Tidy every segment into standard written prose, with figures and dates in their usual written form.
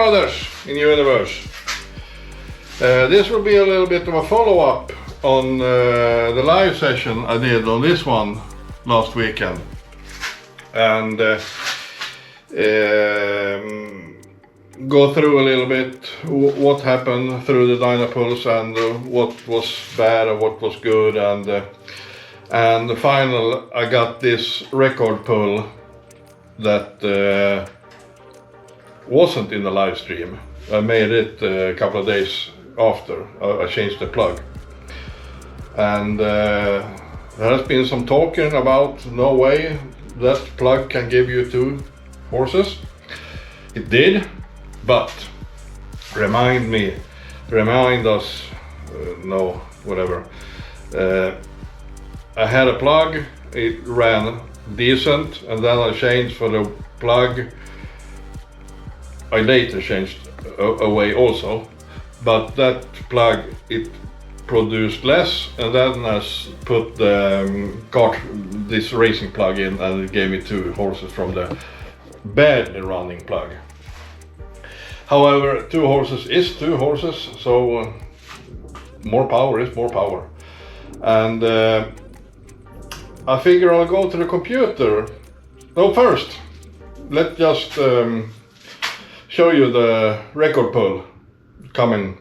brothers in universe. This will be a little bit of a follow-up on the live session I did on this one last weekend, and go through a little bit what happened through the dyno pulse, and what was bad and what was good, and the final I got this record pull that wasn't in the live stream. I made it a couple of days after I changed the plug, and there has been some talking about no way that plug can give you 2 horses. It did, but remind us, no, whatever. I had a plug, it ran decent, and then I changed for the plug. I later changed away also, but that plug, it produced less, and then I put the Kart, this racing plug in, and it gave me 2 horses from the badly running plug. However, 2 horses is 2 horses, so more power is more power. And I figure I'll go to the computer. No, first, let's just show you the record pull coming.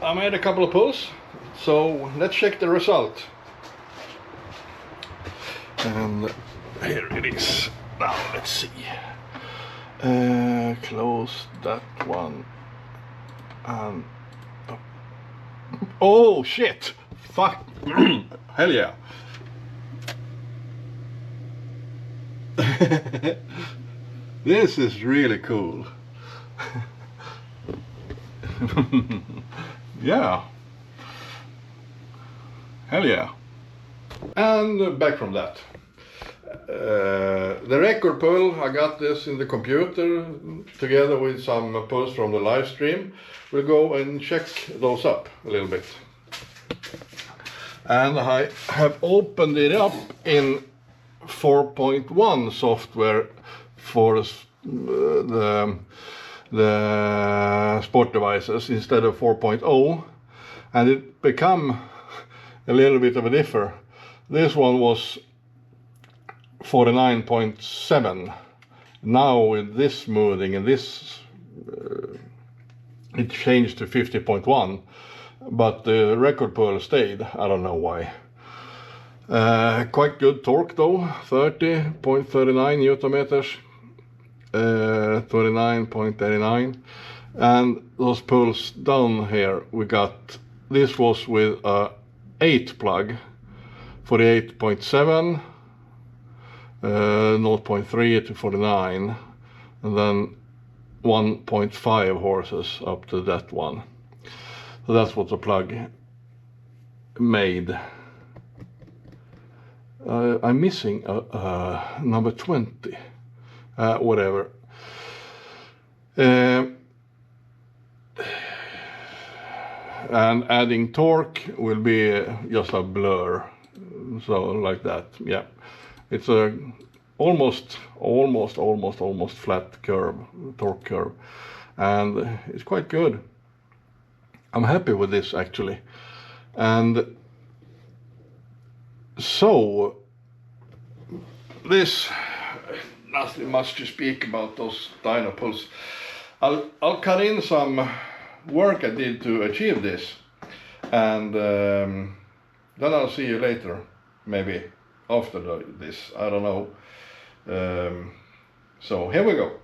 I made a couple of pulls, so let's check the result. And here it is. Now let's see. Close that one. And oh shit! Fuck! Hell yeah! This is really cool. Yeah. Hell yeah. And back from that. The record pull, I got this in the computer together with some pulls from the live stream. We'll go and check those up a little bit. And I have opened it up in 4.1 software for the sport devices instead of 4.0, and it become a little bit of a differ. This one was 49.7. Now with this smoothing and this it changed to 50.1, but the record pull stayed. I don't know why. Quite good torque though, 30.39 Newton meters, 29.89, and those pulls down here we got. This was with a 8 plug, 48.7, 0.3 to 49, and then 1.5 horses up to that one. So that's what the plug made. I'm missing number 20, whatever. And adding torque will be just a blur, so like that. Yeah, it's a almost flat curve, torque curve, and it's quite good. I'm happy with this actually. And so this, nothing much to speak about those dyno pulls. I'll cut in some work I did to achieve this, and then I'll see you later, maybe after this, I don't know. So here we go.